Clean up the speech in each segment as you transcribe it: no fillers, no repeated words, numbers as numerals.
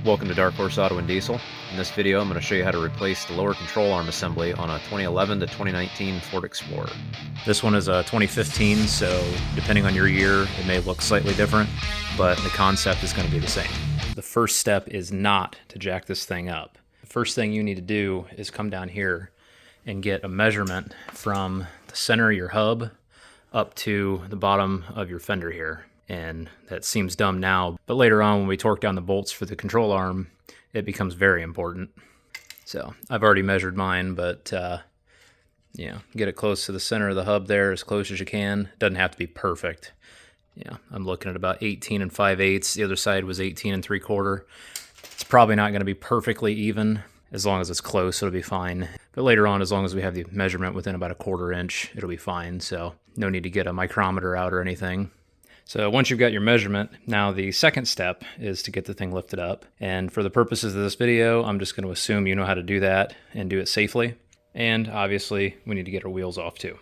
Welcome to Dark Horse Auto and Diesel. In this video I'm going to show you how to replace the lower control arm assembly on a 2011 to 2019 Ford Explorer. This one is a 2015, so depending on your year it may look slightly different, but the concept is going to be the same. The first step is not to jack this thing up. The first thing you need to do is come down here and get a measurement from the center of your hub up to the bottom of your fender here. And that seems dumb now, but later on when we torque down the bolts for the control arm, it becomes very important. So I've already measured mine, but get it close to the center of the hub there, as close as you can. It doesn't have to be perfect. I'm looking at about 18 and 5/8. The other side was 18 and 3/4. It's probably not going to be perfectly even. As long as it's close, it'll be fine. But later on, as long as we have the measurement within about 1/4 inch, it'll be fine. So no need to get a micrometer out or anything. So once you've got your measurement, now the second step is to get the thing lifted up. And for the purposes of this video, I'm just going to assume you know how to do that and do it safely. And obviously, we need to get our wheels off too.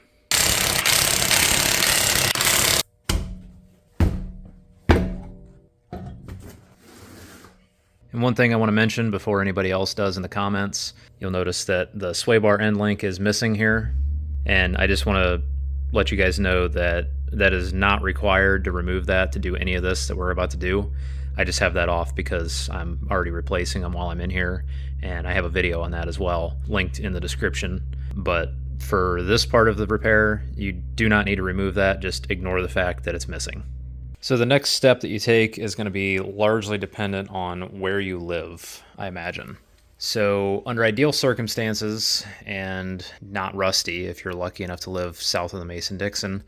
And one thing I want to mention before anybody else does in the comments, you'll notice that the sway bar end link is missing here. And I just want to let you guys know that that is not required to remove that to do any of this that we're about to do. I just have that off because I'm already replacing them while I'm in here, and I have a video on that as well linked in the description. But for this part of the repair, you do not need to remove that. Just ignore the fact that it's missing. So the next step that you take is going to be largely dependent on where you live, I imagine. So under ideal circumstances, and not rusty if you're lucky enough to live south of the Mason-Dixon,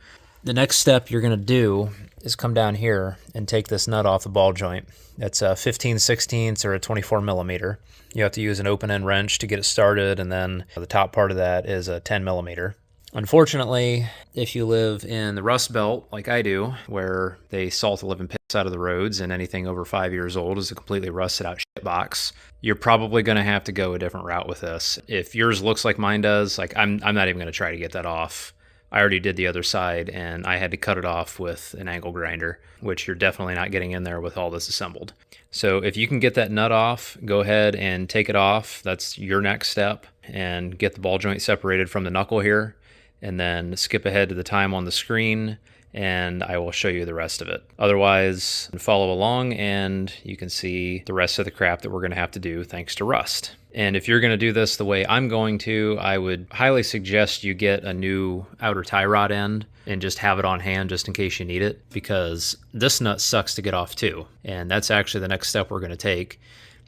the next step you're going to do is come down here and take this nut off the ball joint. That's a 15/16 or a 24 millimeter. You have to use an open end wrench to get it started, and then the top part of that is a 10 millimeter. Unfortunately, if you live in the Rust Belt like I do, where they salt the living piss out of the roads and anything over 5 years old is a completely rusted out shit box, you're probably going to have to go a different route with this. If yours looks like mine does, like I'm not even going to try to get that off. I already did the other side, and I had to cut it off with an angle grinder, which you're definitely not getting in there with all this assembled. So if you can get that nut off, go ahead and take it off. That's your next step, and get the ball joint separated from the knuckle here, and then skip ahead to the time on the screen, and I will show you the rest of it. Otherwise, follow along and you can see the rest of the crap that we're going to have to do thanks to rust. And if you're going to do this the way I'm going to, I would highly suggest you get a new outer tie rod end and just have it on hand just in case you need it, because this nut sucks to get off too. And that's actually the next step we're going to take.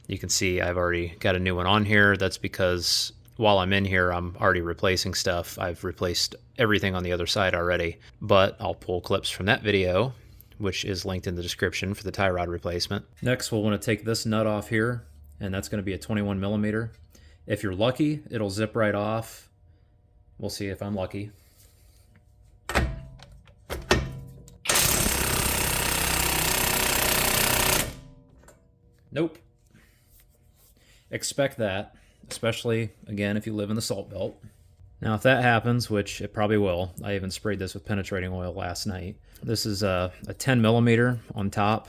You can see I've already got a new one on here. That's because while I'm in here, I'm already replacing stuff. I've replaced everything on the other side already, but I'll pull clips from that video, which is linked in the description for the tie rod replacement. Next, we'll want to take this nut off here, and that's going to be a 21 millimeter. If you're lucky, it'll zip right off. We'll see if I'm lucky. Nope. Expect that. Especially, again, if you live in the salt belt. Now, if that happens, which it probably will, I even sprayed this with penetrating oil last night. This is a 10 millimeter on top.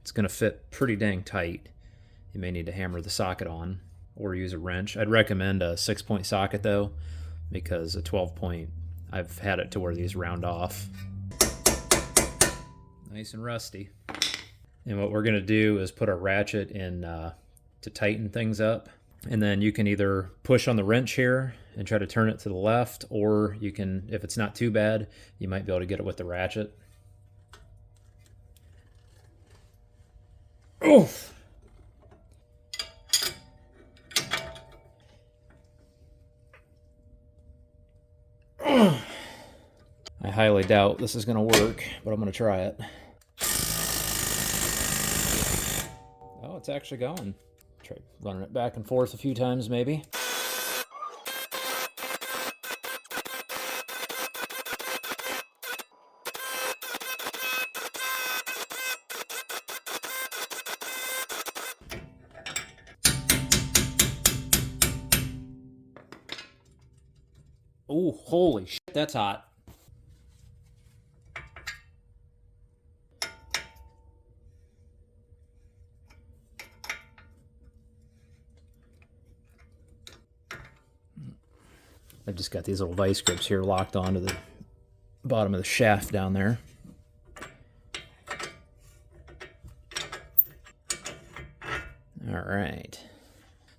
It's going to fit pretty dang tight. You may need to hammer the socket on or use a wrench. I'd recommend a 6-point socket, though, because a 12-point, I've had it to where these round off. Nice and rusty. And what we're going to do is put a ratchet in to tighten things up. And then you can either push on the wrench here and try to turn it to the left, or you can, if it's not too bad, you might be able to get it with the ratchet. Oh! I highly doubt this is going to work, but I'm going to try it. Oh, it's actually going. Try running it back and forth a few times, maybe. Oh, holy shit, that's hot. I've just got these little vice grips here locked onto the bottom of the shaft down there. All right.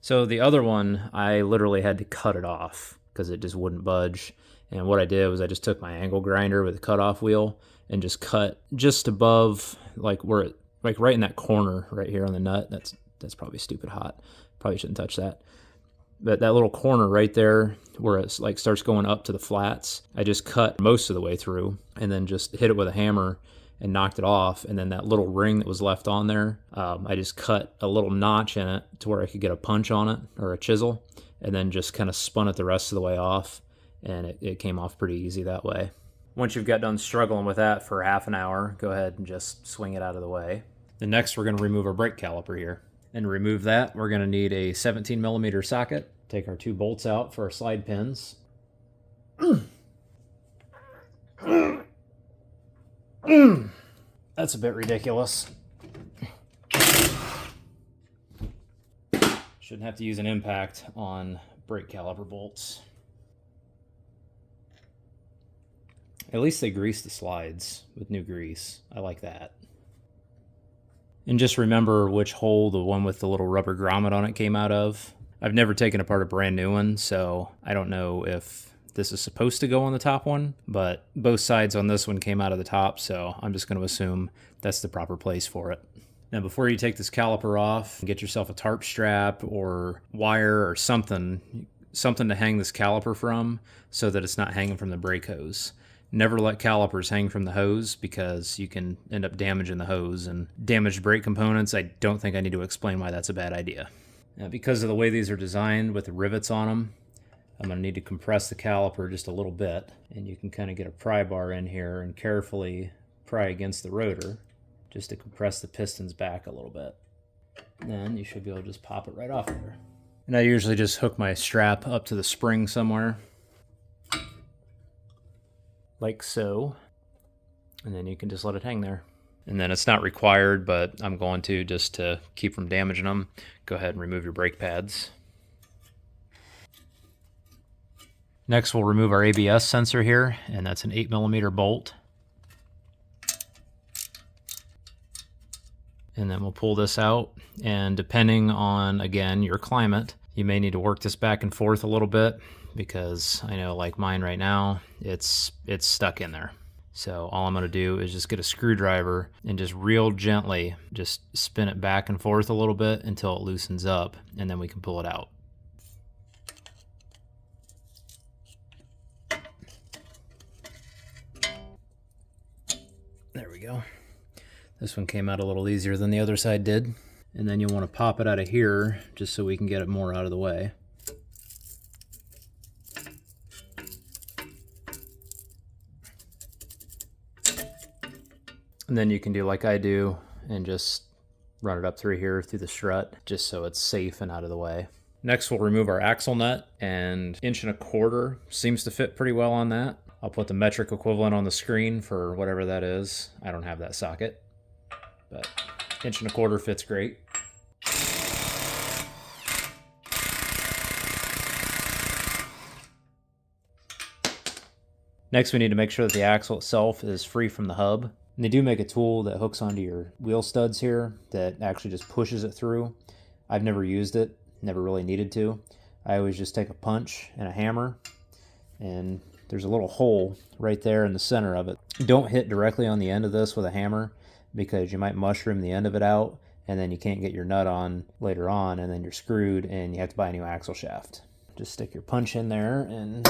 So the other one, I literally had to cut it off because it just wouldn't budge. And what I did was I just took my angle grinder with a cutoff wheel and just cut just above, like where it, like right in that corner right here on the nut. That's probably stupid hot. Probably shouldn't touch that. But that little corner right there where it's like starts going up to the flats, I just cut most of the way through and then just hit it with a hammer and knocked it off. And then that little ring that was left on there, I just cut a little notch in it to where I could get a punch on it or a chisel, and then just kind of spun it the rest of the way off. And it came off pretty easy that way. Once you've got done struggling with that for half an hour, go ahead and just swing it out of the way. Then next we're going to remove our brake caliper here. And to remove that, we're going to need a 17 millimeter socket. Take our 2 bolts out for our slide pins. That's a bit ridiculous. Shouldn't have to use an impact on brake caliper bolts. At least they grease the slides with new grease. I like that. And just remember which hole the one with the little rubber grommet on it came out of. I've never taken apart a brand new one, so I don't know if this is supposed to go on the top one, but both sides on this one came out of the top, so I'm just going to assume that's the proper place for it. Now, before you take this caliper off, get yourself a tarp strap or wire or something to hang this caliper from so that it's not hanging from the brake hose. Never let calipers hang from the hose because you can end up damaging the hose, and damaged brake components, I don't think I need to explain why that's a bad idea. Now, because of the way these are designed with the rivets on them, I'm going to need to compress the caliper just a little bit, and you can kind of get a pry bar in here and carefully pry against the rotor just to compress the pistons back a little bit. And then you should be able to just pop it right off there. And I usually just hook my strap up to the spring somewhere, like so, and then you can just let it hang there. And then it's not required, but I'm going to, just to keep from damaging them, go ahead and remove your brake pads. Next, we'll remove our ABS sensor here, and that's an 8 millimeter bolt. And then we'll pull this out, and depending on, again, your climate, you may need to work this back and forth a little bit, because I know, like mine right now, it's stuck in there. So all I'm going to do is just get a screwdriver and just real gently just spin it back and forth a little bit until it loosens up, and then we can pull it out. There we go. This one came out a little easier than the other side did. And then you'll want to pop it out of here just so we can get it more out of the way. And then you can do like I do and just run it up through here through the strut just so it's safe and out of the way. Next, we'll remove our axle nut, and 1.25 inches seems to fit pretty well on that. I'll put the metric equivalent on the screen for whatever that is. I don't have that socket, but 1.25 inches fits great. Next, we need to make sure that the axle itself is free from the hub. And they do make a tool that hooks onto your wheel studs here that actually just pushes it through. I've never used it, never really needed to. I always just take a punch and a hammer, and there's a little hole right there in the center of it. Don't hit directly on the end of this with a hammer because you might mushroom the end of it out, and then you can't get your nut on later on, and then you're screwed and you have to buy a new axle shaft. Just stick your punch in there and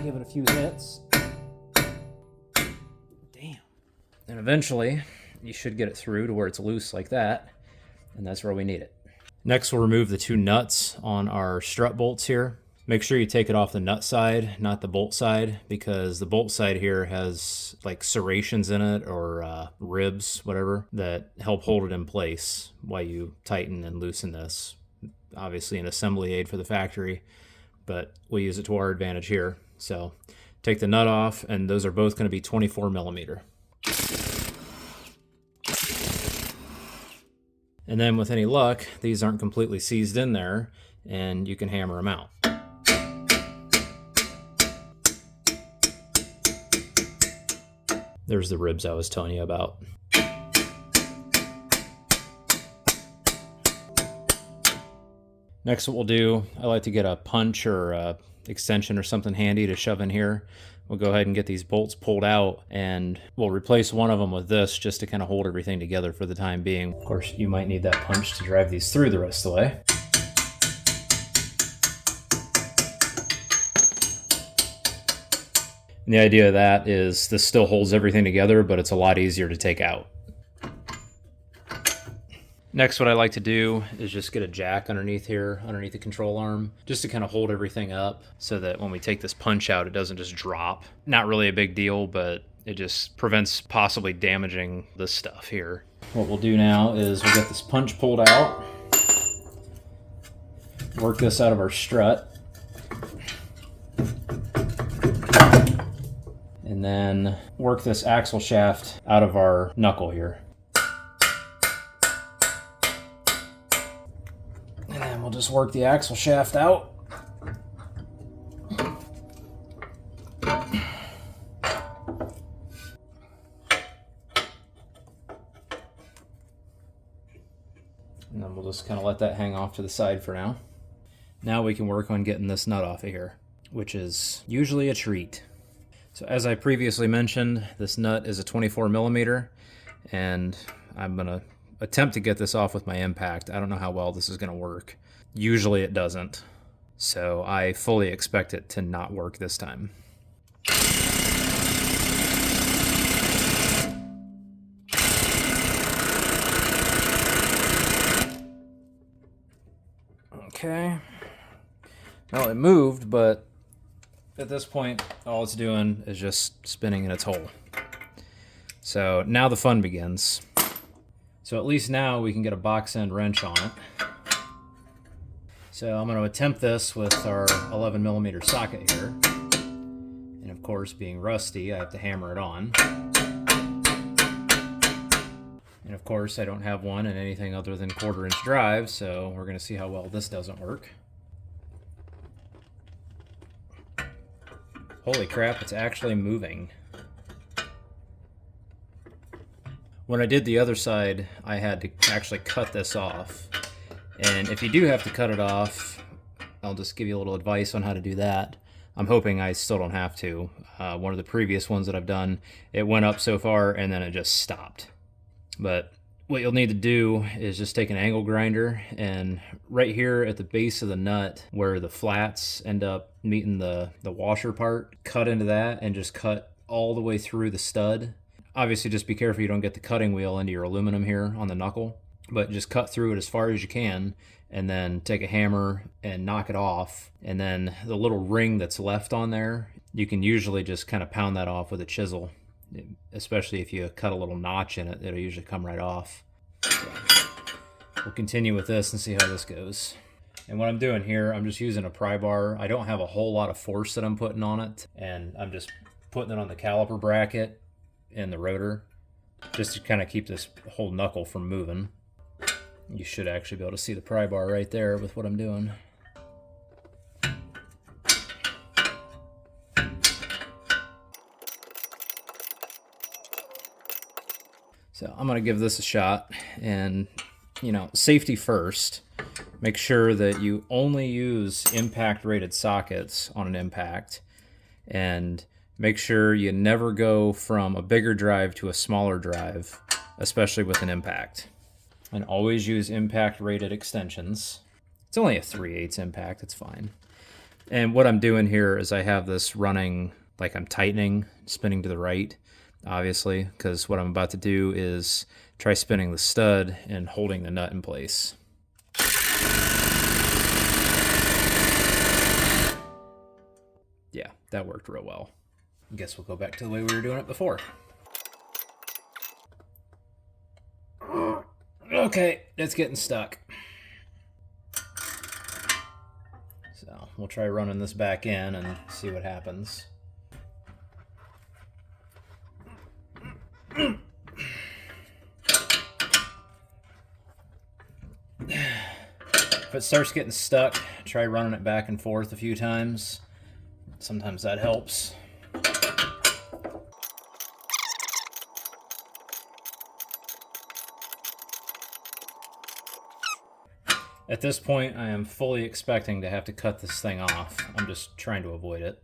give it a few hits. Damn. And eventually you should get it through to where it's loose like that, and that's where we need it. Next, we'll remove the 2 nuts on our strut bolts here. Make sure you take it off the nut side, not the bolt side, because the bolt side here has like serrations in it or ribs, whatever, that help hold it in place while you tighten and loosen this. Obviously an assembly aid for the factory, but we'll use it to our advantage here. So take the nut off, and those are both going to be 24 millimeter. And then with any luck, these aren't completely seized in there, and you can hammer them out. There's the ribs I was telling you about. Next, what we'll do, I like to get a punch or a extension or something handy to shove in here. We'll go ahead and get these bolts pulled out, and we'll replace one of them with this just to kind of hold everything together for the time being. Of course, you might need that punch to drive these through the rest of the way. And the idea of that is this still holds everything together, but it's a lot easier to take out. Next, what I like to do is just get a jack underneath here, underneath the control arm, just to kind of hold everything up so that when we take this punch out, it doesn't just drop. Not really a big deal, but it just prevents possibly damaging this stuff here. What we'll do now is we'll get this punch pulled out, work this out of our strut, and then work this axle shaft out of our knuckle here. And then we'll just work the axle shaft out. And then we'll just kind of let that hang off to the side for now. Now we can work on getting this nut off of here, which is usually a treat. So as I previously mentioned, this nut is a 24 millimeter, and I'm gonna attempt to get this off with my impact. I don't know how well this is gonna work. Usually it doesn't, so I fully expect it to not work this time. Okay, well, it moved, but at this point, all it's doing is just spinning in its hole. So now the fun begins. So at least now we can get a box end wrench on it. So I'm going to attempt this with our 11 millimeter socket here. And of course, being rusty, I have to hammer it on. And of course, I don't have one in anything other than 1/4 inch drive, so we're going to see how well this doesn't work. Holy crap, it's actually moving. When I did the other side, I had to actually cut this off. And if you do have to cut it off, I'll just give you a little advice on how to do that. I'm hoping I still don't have to. One of the previous ones that I've done, it went up so far and then it just stopped. But what you'll need to do is just take an angle grinder, and right here at the base of the nut where the flats end up meeting the washer part, cut into that and just cut all the way through the stud. Obviously just be careful you don't get the cutting wheel into your aluminum here on the knuckle, but just cut through it as far as you can and then take a hammer and knock it off. And then the little ring that's left on there, you can usually just kind of pound that off with a chisel. Especially if you cut a little notch in it, it'll usually come right off. So we'll continue with this and see how this goes. And what I'm doing here, I'm just using a pry bar. I don't have a whole lot of force that I'm putting on it, and I'm just putting it on the caliper bracket and the rotor just to kind of keep this whole knuckle from moving. You should actually be able to see the pry bar right there with what I'm doing. So I'm gonna give this a shot, and safety first. Make sure that you only use impact rated sockets on an impact, and make sure you never go from a bigger drive to a smaller drive, especially with an impact. And always use impact rated extensions. It's only a 3/8 impact, it's fine. And what I'm doing here is I have this running like I'm tightening, spinning to the right, obviously, because what I'm about to do is try spinning the stud and holding the nut in place. Yeah, that worked real well. I guess we'll go back to the way we were doing it before. Okay, it's getting stuck. So we'll try running this back in and see what happens. If it starts getting stuck, try running it back and forth a few times. Sometimes that helps. At this point, I am fully expecting to have to cut this thing off. I'm just trying to avoid it.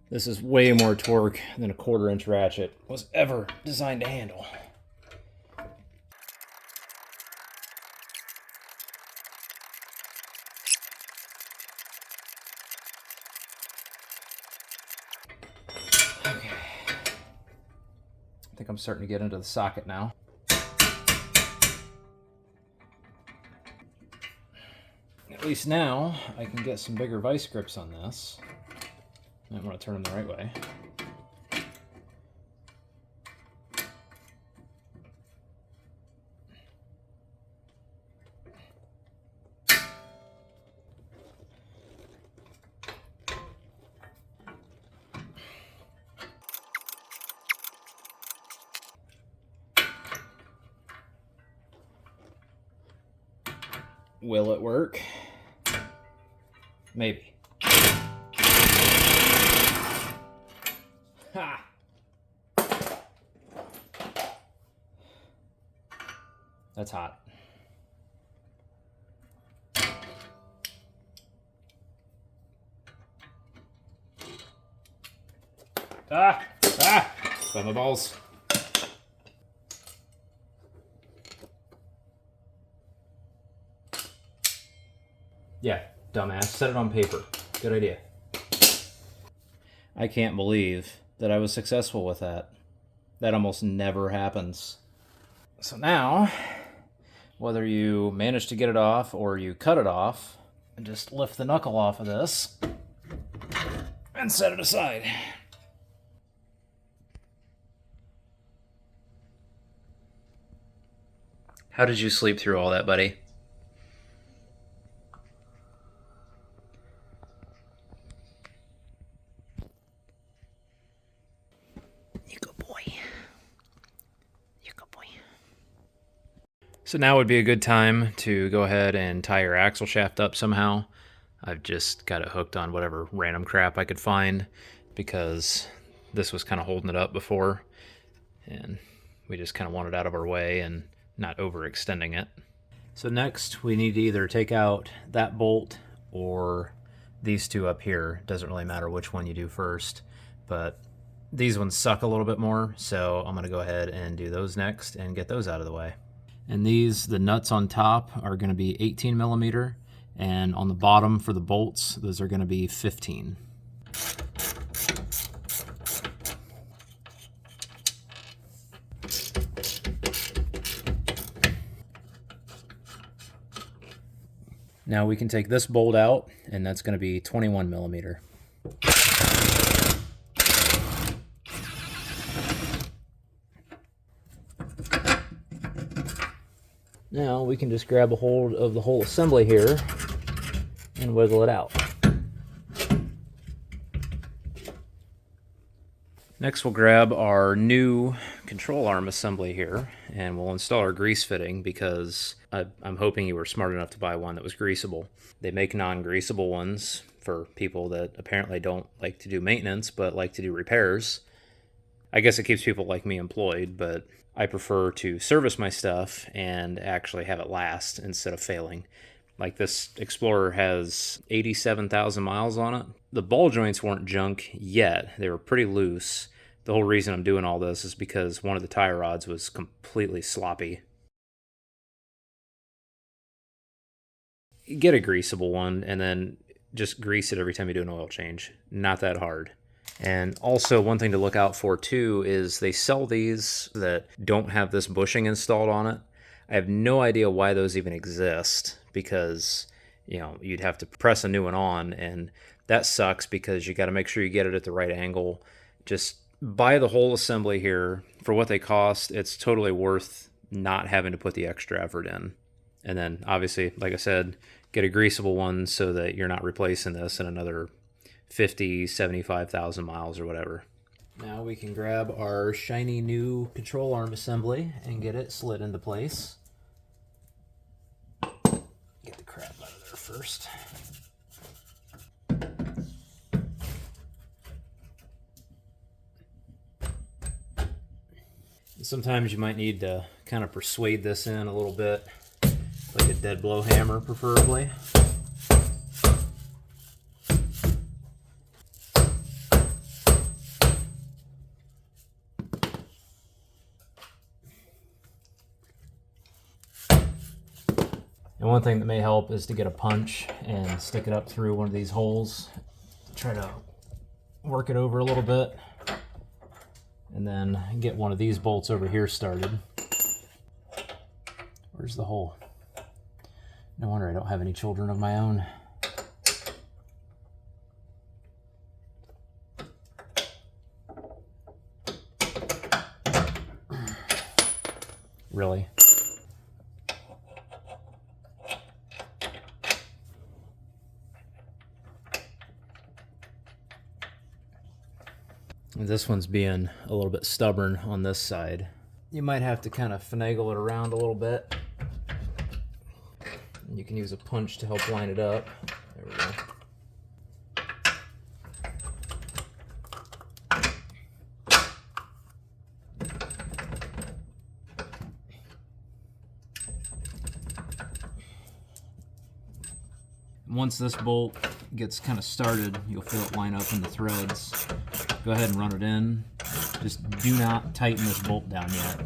This is way more torque than a 1/4-inch ratchet was ever designed to handle. Okay. I think I'm starting to get into the socket now. At least now I can get some bigger vice grips on this. I want to turn them the right way. Will it work? Maybe. Ha! That's hot. Ah! Ah! By my balls. Yeah, dumbass. Set it on paper. Good idea. I can't believe that I was successful with that. That almost never happens. So now, whether you manage to get it off or you cut it off, and just lift the knuckle off of this and set it aside. How did you sleep through all that, buddy? You good boy. You good boy. So now would be a good time to go ahead and tie your axle shaft up somehow. I've just got it hooked on whatever random crap I could find because this was kind of holding it up before, and we just kind of want it out of our way and not overextending it. So next we need to either take out that bolt or these two up here. Doesn't really matter which one you do first, but these ones suck a little bit more, so I'm gonna go ahead and do those next and get those out of the way. And these, the nuts on top are gonna be 18 millimeter, and on the bottom for the bolts, those are gonna be 15. Now we can take this bolt out, and that's going to be 21 millimeter. Now we can just grab a hold of the whole assembly here and wiggle it out. Next we'll grab our new control arm assembly here, and we'll install our grease fitting because I'm hoping you were smart enough to buy one that was greasable. They make non-greasable ones for people that apparently don't like to do maintenance but like to do repairs. I guess it keeps people like me employed, but I prefer to service my stuff and actually have it last instead of failing. Like this Explorer has 87,000 miles on it. The ball joints weren't junk yet. They were pretty loose. The whole reason I'm doing all this is because one of the tie rods was completely sloppy. Get a greasable one and then just grease it every time you do an oil change. Not that hard. And also one thing to look out for too is they sell these that don't have this bushing installed on it. I have no idea why those even exist because, you know, you'd have to press a new one on, and that sucks because you got to make sure you get it at the right angle. Just buy the whole assembly here. For what they cost, it's totally worth not having to put the extra effort in. And then obviously, like I said, get a greasable one so that you're not replacing this in another 50, 75,000 miles or whatever. Now we can grab our shiny new control arm assembly and get it slid into place. Get the crap out of there first. Sometimes you might need to kind of persuade this in a little bit, like a dead blow hammer preferably. And one thing that may help is to get a punch and stick it up through one of these holes. Try to work it over a little bit. And then get one of these bolts over here started. Where's the hole? No wonder I don't have any children of my own. Really? This one's being a little bit stubborn on this side. You might have to kind of finagle it around a little bit. You can use a punch to help line it up. There we go. Once this bolt gets kind of started, you'll feel it line up in the threads. Go ahead and run it in. Just do not tighten this bolt down yet.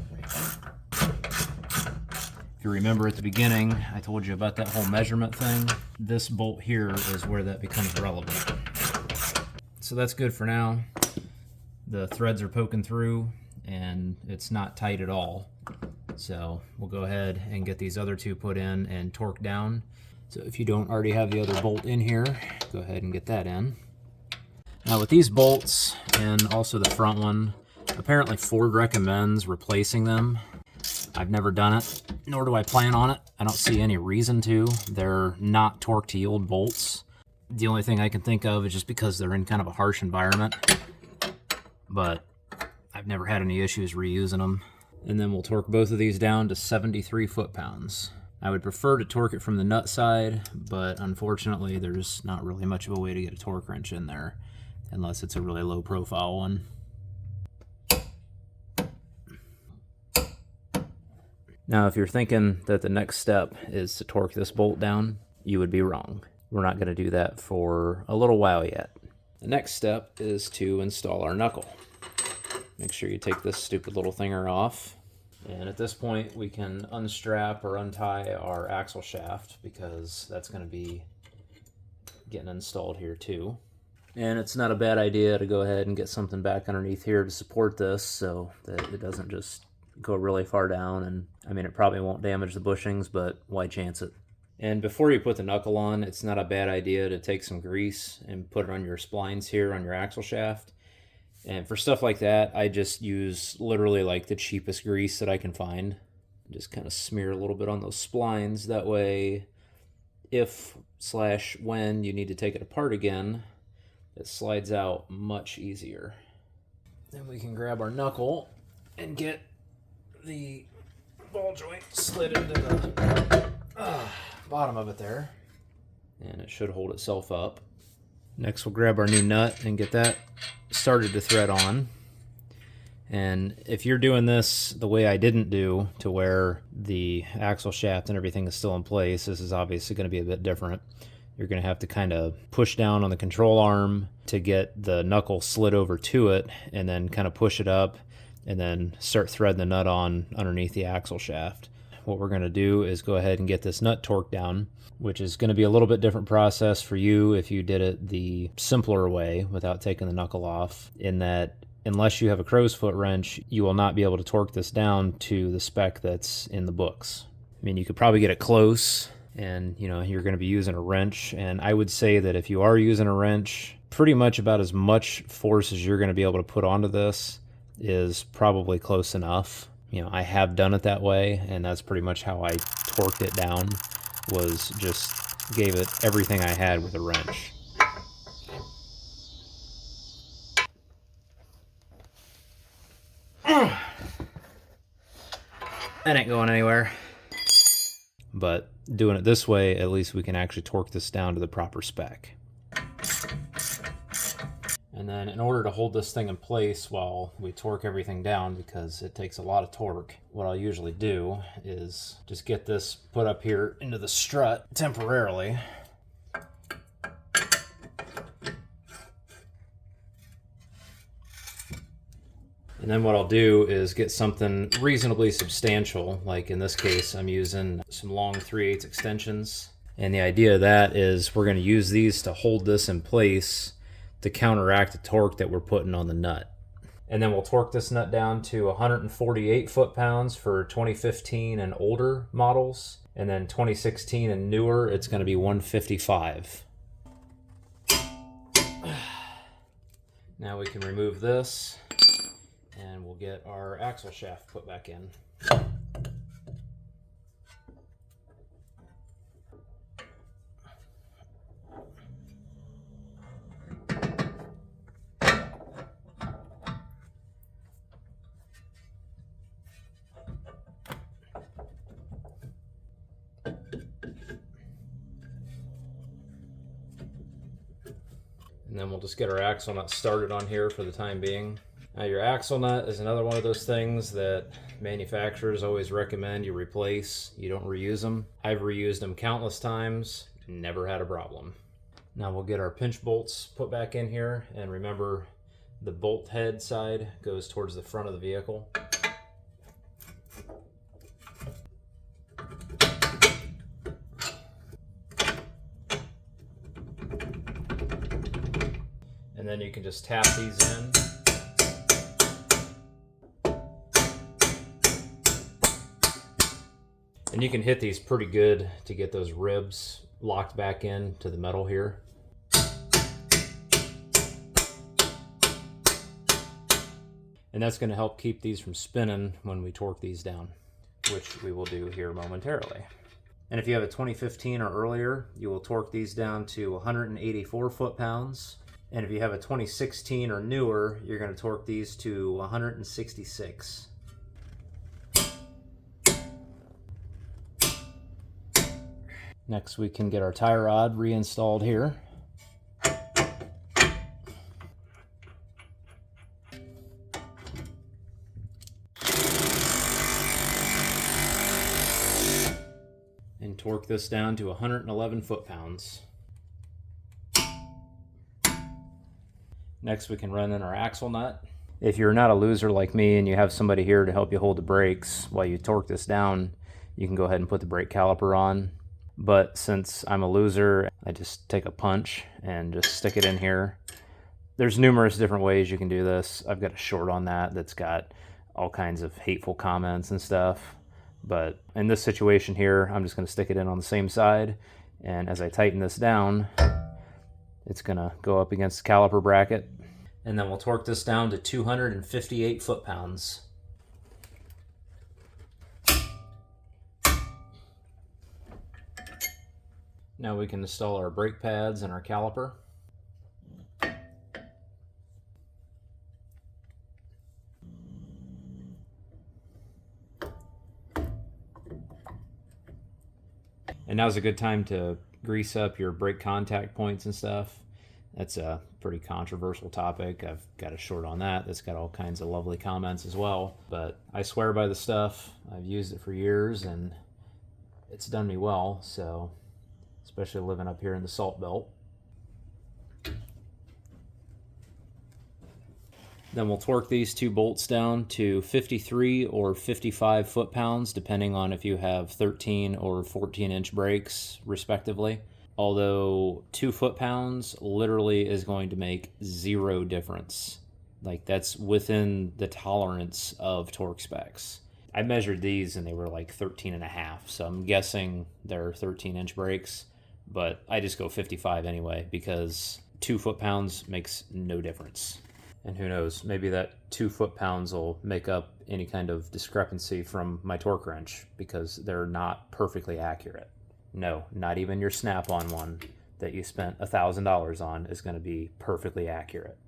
If you remember at the beginning, I told you about that whole measurement thing. This bolt here is where that becomes relevant. So that's good for now. The threads are poking through and it's not tight at all. So we'll go ahead and get these other two put in and torque down. So if you don't already have the other bolt in here, go ahead and get that in. Now with these bolts, and also the front one, apparently Ford recommends replacing them. I've never done it, nor do I plan on it. I don't see any reason to. They're not torque to yield bolts. The only thing I can think of is just because they're in kind of a harsh environment. But I've never had any issues reusing them. And then we'll torque both of these down to 73 foot-pounds. I would prefer to torque it from the nut side, but unfortunately there's not really much of a way to get a torque wrench in there, unless it's a really low profile one. Now if you're thinking that the next step is to torque this bolt down, you would be wrong. We're not going to do that for a little while yet. The next step is to install our knuckle. Make sure you take this stupid little thinger off. And at this point we can unstrap or untie our axle shaft, because that's going to be getting installed here too. And it's not a bad idea to go ahead and get something back underneath here to support this so that it doesn't just go really far down. And I mean, it probably won't damage the bushings, but why chance it? And before you put the knuckle on, it's not a bad idea to take some grease and put it on your splines here on your axle shaft. And for stuff like that, I just use literally like the cheapest grease that I can find. Just kind of smear a little bit on those splines. That way, if/when you need to take it apart again, it slides out much easier. Then we can grab our knuckle and get the ball joint slid into the bottom of it there. And it should hold itself up. Next we'll grab our new nut and get that started to thread on. And if you're doing this the way I didn't do, to where the axle shaft and everything is still in place, this is obviously going to be a bit different. You're going to have to kind of push down on the control arm to get the knuckle slid over to it, and then kind of push it up and then start threading the nut on underneath the axle shaft. What we're going to do is go ahead and get this nut torqued down, which is going to be a little bit different process for you if you did it the simpler way without taking the knuckle off, in that unless you have a crow's foot wrench, you will not be able to torque this down to the spec that's in the books. I mean, you could probably get it close, and you know, you're going to be using a wrench, and I would say that if you are using a wrench, pretty much about as much force as you're going to be able to put onto this is probably close enough. You know, I have done it that way, and that's pretty much how I torqued it down, was just gave it everything I had with a wrench. That ain't going anywhere. But doing it this way, at least we can actually torque this down to the proper spec. And then in order to hold this thing in place while we torque everything down, because it takes a lot of torque, what I'll usually do is just get this put up here into the strut temporarily. And then what I'll do is get something reasonably substantial, like in this case I'm using some long 3/8 extensions. And the idea of that is we're going to use these to hold this in place to counteract the torque that we're putting on the nut. And then we'll torque this nut down to 148 foot-pounds for 2015 and older models. And then 2016 and newer, it's going to be 155. Now we can remove this and we'll get our axle shaft put back in. And then we'll just get our axle nut started on here for the time being. Now your axle nut is another one of those things that manufacturers always recommend you replace. You don't reuse them. I've reused them countless times, never had a problem. Now we'll get our pinch bolts put back in here, and remember the bolt head side goes towards the front of the vehicle. And then you can just tap these in. And you can hit these pretty good to get those ribs locked back in to the metal here. And that's going to help keep these from spinning when we torque these down, which we will do here momentarily. And if you have a 2015 or earlier, you will torque these down to 184 foot-pounds. And if you have a 2016 or newer, you're going to torque these to 166. Next, we can get our tie rod reinstalled here. And torque this down to 111 foot-pounds. Next, we can run in our axle nut. If you're not a loser like me and you have somebody here to help you hold the brakes while you torque this down, you can go ahead and put the brake caliper on. But since I'm a loser, I just take a punch and just stick it in here. There's numerous different ways you can do this. I've got a short on that that's got all kinds of hateful comments and stuff. But in this situation here, I'm just going to stick it in on the same side. And as I tighten this down, it's going to go up against the caliper bracket. And then we'll torque this down to 258 foot-pounds. Now we can install our brake pads and our caliper. And now's a good time to grease up your brake contact points and stuff. That's a pretty controversial topic. I've got a short on that that's got all kinds of lovely comments as well. But I swear by the stuff. I've used it for years and it's done me well, so especially living up here in the Salt Belt. Then we'll torque these two bolts down to 53 or 55 foot-pounds, depending on if you have 13 or 14-inch brakes, respectively. Although 2 foot-pounds literally is going to make zero difference. Like, that's within the tolerance of torque specs. I measured these and they were like 13 and a half, so I'm guessing they're 13-inch brakes. But I just go 55 anyway, because 2 foot-pounds makes no difference. And who knows, maybe that 2 foot-pounds will make up any kind of discrepancy from my torque wrench, because they're not perfectly accurate. No, not even your Snap-on one that you spent $1,000 on is going to be perfectly accurate.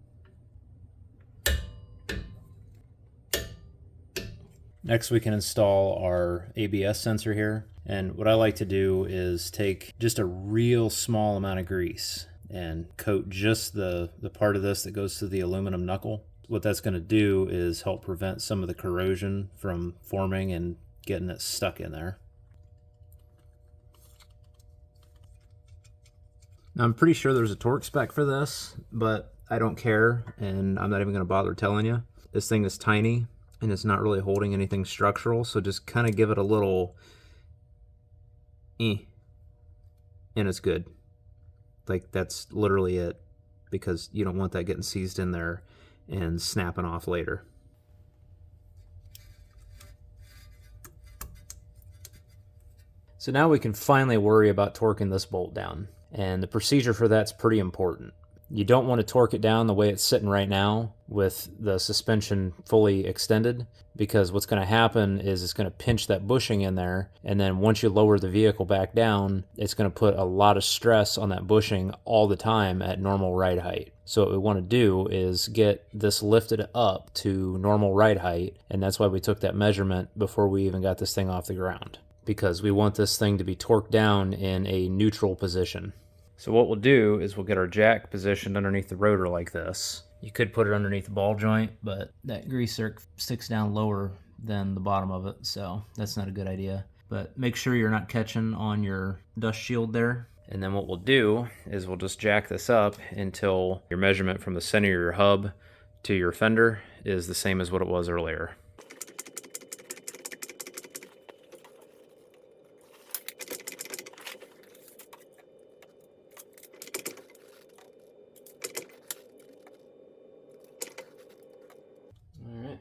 Next, we can install our ABS sensor here. And what I like to do is take just a real small amount of grease and coat just the part of this that goes to the aluminum knuckle. What that's going to do is help prevent some of the corrosion from forming and getting it stuck in there. Now, I'm pretty sure there's a torque spec for this, but I don't care, and I'm not even going to bother telling you. This thing is tiny, and it's not really holding anything structural, so just kind of give it a little and it's good. Like, that's literally it, because you don't want that getting seized in there and snapping off later. So now we can finally worry about torquing this bolt down. And the procedure for that's pretty important. You don't want to torque it down the way it's sitting right now with the suspension fully extended, because what's going to happen is it's going to pinch that bushing in there, and then once you lower the vehicle back down, it's going to put a lot of stress on that bushing all the time at normal ride height. So what we want to do is get this lifted up to normal ride height, and that's why we took that measurement before we even got this thing off the ground, because we want this thing to be torqued down in a neutral position. So what we'll do is we'll get our jack positioned underneath the rotor like this. You could put it underneath the ball joint, but that grease zerk sticks down lower than the bottom of it, so that's not a good idea. But make sure you're not catching on your dust shield there. And then what we'll do is we'll just jack this up until your measurement from the center of your hub to your fender is the same as what it was earlier.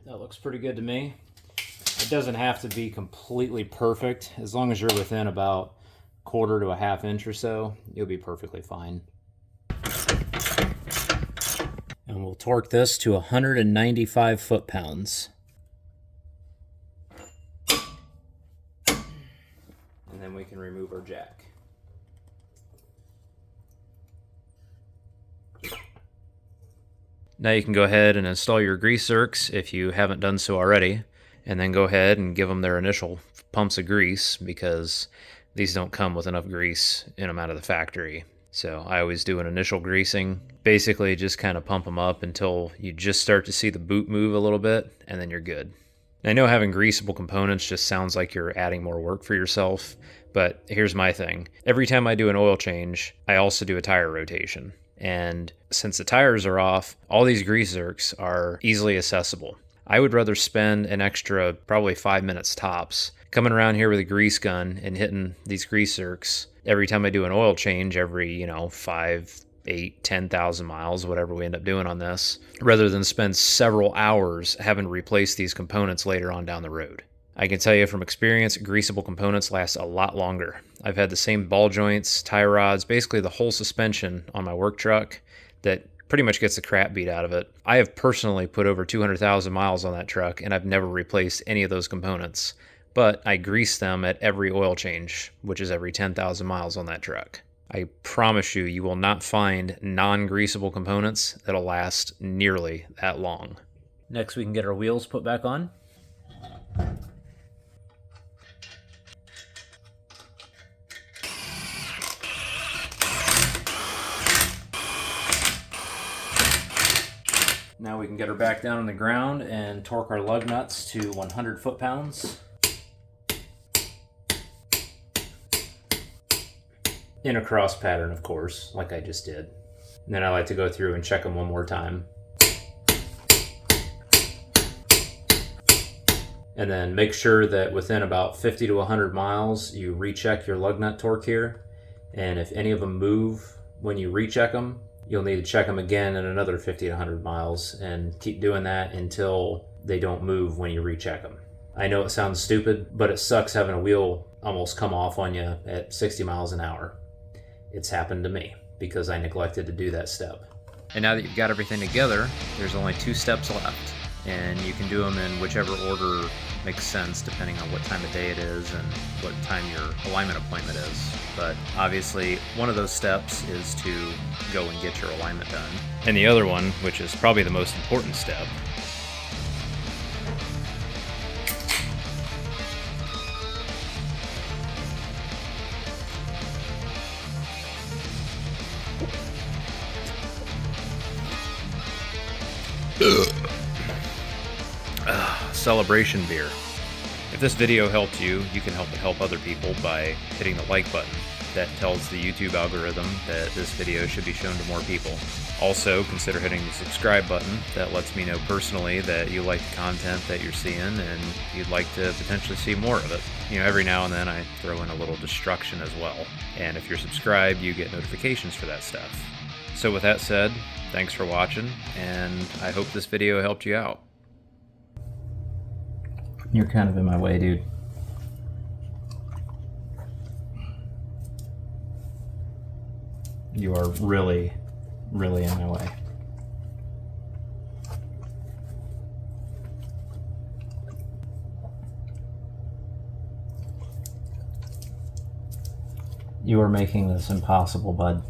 That looks pretty good to me. It doesn't have to be completely perfect. As long as you're within about 1/4 to a 1/2 inch or so, you'll be perfectly fine. And we'll torque this to 195 foot-pounds. And then we can remove our jack. Now you can go ahead and install your grease zerks if you haven't done so already, and then go ahead and give them their initial pumps of grease, because these don't come with enough grease in them out of the factory. So I always do an initial greasing, basically just kind of pump them up until you just start to see the boot move a little bit, and then you're good. I know having greasable components just sounds like you're adding more work for yourself, but here's my thing. Every time I do an oil change, I also do a tire rotation. And since the tires are off, all these grease zerks are easily accessible. I would rather spend an extra probably 5 minutes tops coming around here with a grease gun and hitting these grease zerks every time I do an oil change every, 5, 8, 10,000 miles, whatever we end up doing on this, rather than spend several hours having to replace these components later on down the road. I can tell you from experience, greasable components last a lot longer. I've had the same ball joints, tie rods, basically the whole suspension on my work truck that pretty much gets the crap beat out of it. I have personally put over 200,000 miles on that truck, and I've never replaced any of those components. But I grease them at every oil change, which is every 10,000 miles on that truck. I promise you, you will not find non-greasable components that'll last nearly that long. Next, we can get our wheels put back on. Now we can get her back down on the ground and torque our lug nuts to 100 foot-pounds. In a cross pattern, of course, like I just did. And then I like to go through and check them one more time. And then make sure that within about 50 to 100 miles, you recheck your lug nut torque here. And if any of them move when you recheck them, you'll need to check them again at another 50 to 100 miles and keep doing that until they don't move when you recheck them. I know it sounds stupid, but it sucks having a wheel almost come off on you at 60 miles an hour. It's happened to me because I neglected to do that step. And now that you've got everything together, there's only 2 steps left. And you can do them in whichever order makes sense depending on what time of day it is and what time your alignment appointment is. But obviously one of those steps is to go and get your alignment done. And the other one, which is probably the most important step, Celebration beer. If this video helped you, you can help other people by hitting the like button. That tells the YouTube algorithm that this video should be shown to more people. Also, consider hitting the subscribe button. That lets me know personally that you like the content that you're seeing and you'd like to potentially see more of it. You know, every now and then I throw in a little destruction as well. And if you're subscribed, you get notifications for that stuff. So with that said, thanks for watching, and I hope this video helped you out. You're kind of in my way, dude. You are really, really in my way. You are making this impossible, bud.